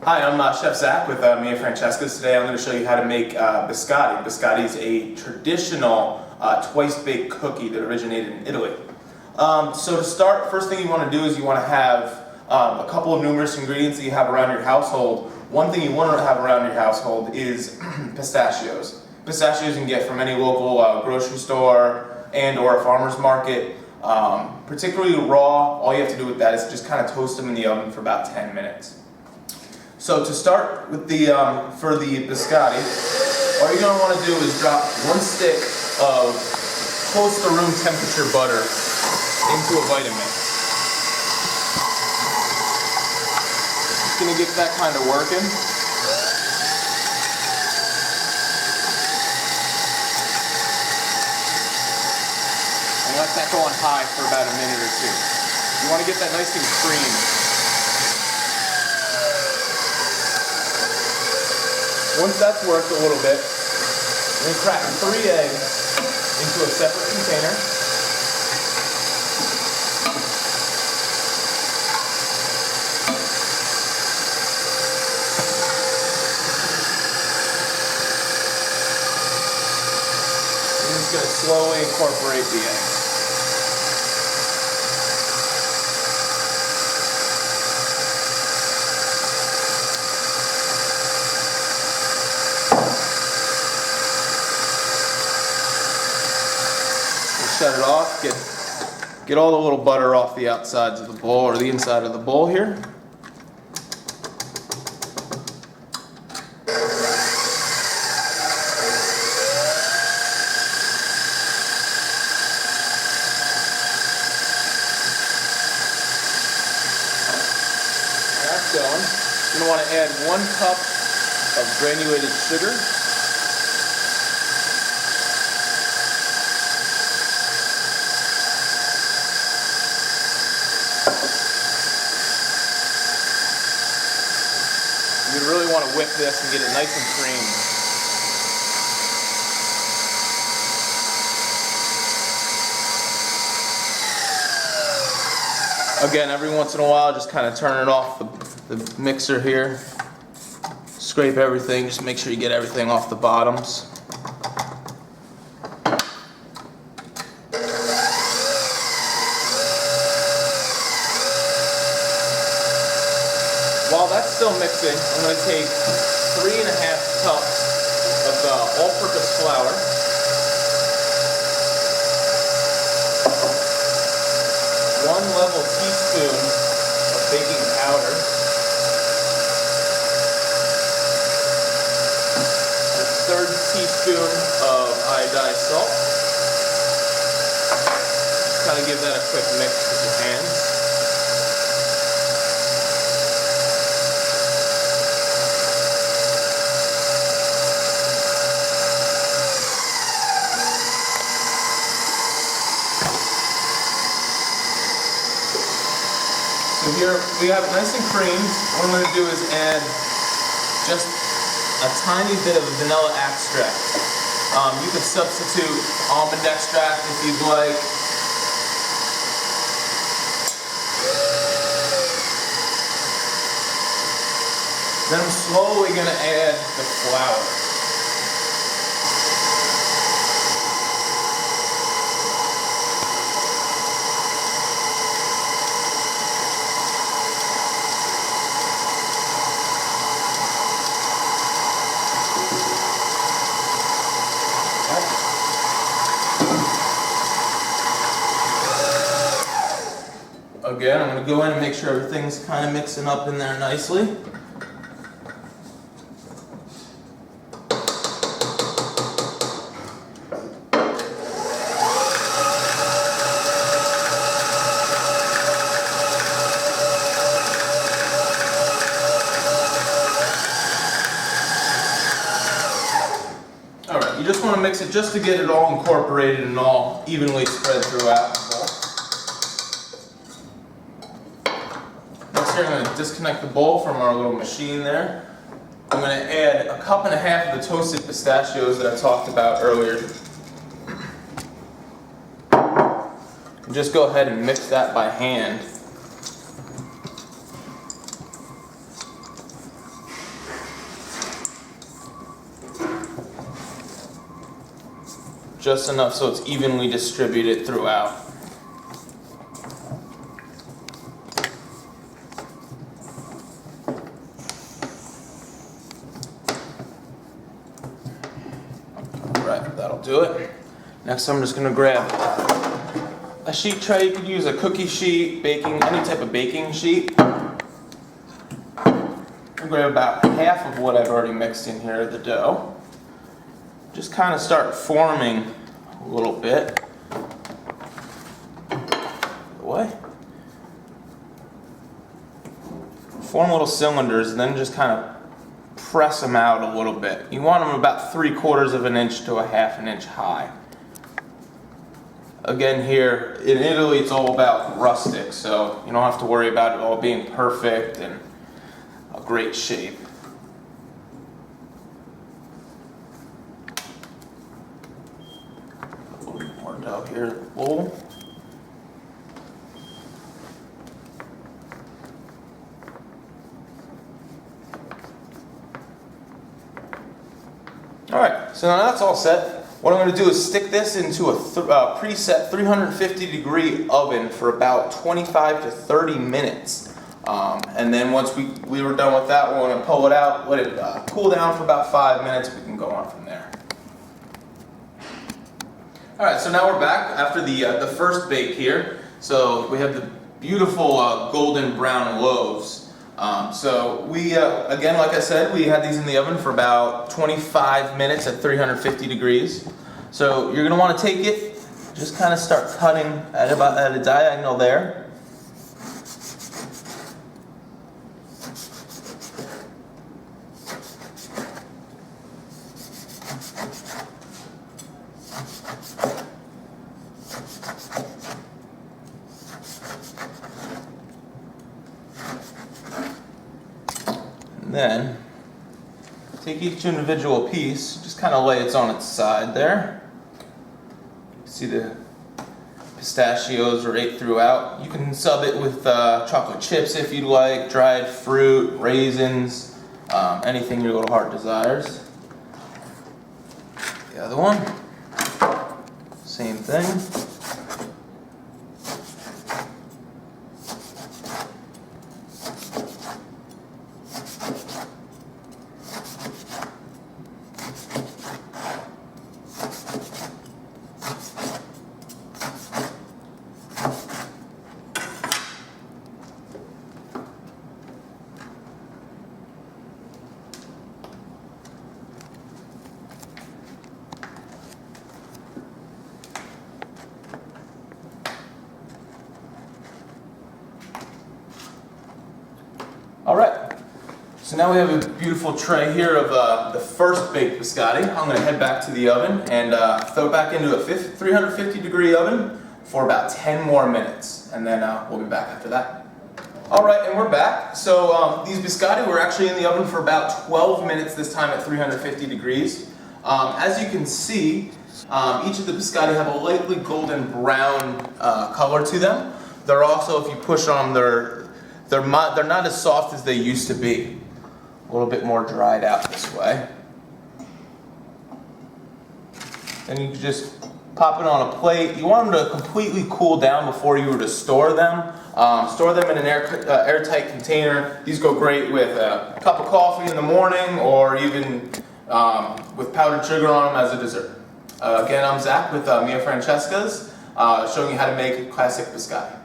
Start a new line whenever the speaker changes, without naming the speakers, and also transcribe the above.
Hi, I'm Chef Zach with me and Francesca. Today I'm going to show you how to make biscotti. Biscotti is a traditional twice-baked cookie that originated in Italy. So to start, first thing you want to do is you want to have a couple of numerous ingredients that you have around your household. One thing you want to have around your household is pistachios. Pistachios you can get from any local grocery store and or a farmer's market. Particularly raw, all you have to do with that is just kind of toast them in the oven for about 10 minutes. So to start with for the biscotti, all you're going to want to do is drop one stick of close to room temperature butter into a Vitamix. Just going to get that kind of working. And let that go on high for about a minute or two. You want to get that nice and creamy. Once that's worked a little bit, you're going to crack 3 eggs into a separate container. You're just going to slowly incorporate the eggs. Shut it off, get all the little butter off the outsides of the bowl, or the inside of the bowl here. That's going. You're going to want to add 1 cup of granulated sugar. You really want to whip this and get it nice and creamy. Again, every once in a while, just kind of turn it off the mixer here. Scrape everything, just make sure you get everything off the bottoms. While that's still mixing, I'm going to take 3½ cups of all-purpose flour, 1 level teaspoon of baking powder, a 1/3 teaspoon of iodized salt. Just kind of give that a quick mix with your hands. So here we have it nice and creamed. What I'm going to do is add just a tiny bit of vanilla extract. You could substitute almond extract if you'd like. Then I'm slowly going to add the flour. Again, I'm going to go in and make sure everything's kind of mixing up in there nicely. Alright, you just want to mix it just to get it all incorporated and all evenly spread throughout. Here, I'm going to disconnect the bowl from our little machine there. I'm going to add 1.5 cups of the toasted pistachios that I talked about earlier. And just go ahead and mix that by hand. just enough so it's evenly distributed throughout. Alright, that'll do it. Next I'm just going to grab a sheet tray. You could use a cookie sheet, baking, any type of baking sheet. I'll grab about half of what I've already mixed in here, the dough. Just kind of start forming a little bit. Away. Form little cylinders and then just kind of press them out a little bit. You want them about 3/4 of an inch to a 1/2 inch high. Again, here in Italy, it's all about rustic, so you don't have to worry about it all being perfect and a great shape. A little more dough here in the bowl. Alright, so now that's all set. What I'm going to do is stick this into a preset 350 degree oven for about 25 to 30 minutes. And then once we were done with that, we're going to pull it out, let it cool down for about 5 minutes. We can go on from there. Alright, so now we're back after the first bake here. So we have the beautiful golden brown loaves. So we, again, like I said, we had these in the oven for about 25 minutes at 350 degrees. So you're going to want to take it, just kind of start cutting at a diagonal there. Then take each individual piece, just kind of lay it on its side there. See the pistachios right throughout. You can sub it with chocolate chips if you'd like, dried fruit, raisins, anything your little heart desires. The other one, same thing. Alright, so now we have a beautiful tray here of the first baked biscotti. I'm going to head back to the oven and throw it back into a 350 degree oven for about 10 more minutes, and then we'll be back after that. Alright, and we're back. So these biscotti were actually in the oven for about 12 minutes this time at 350 degrees. As you can see, each of the biscotti have a lightly golden brown color to them. They're also, if you push on them, they're not as soft as they used to be. A little bit more dried out this way. Then you can just pop it on a plate. You want them to completely cool down before you were to store them. Store them in an airtight container. These go great with a cup of coffee in the morning, or even with powdered sugar on them as a dessert. Again, I'm Zach with Mia Francesca's, showing you how to make classic biscotti.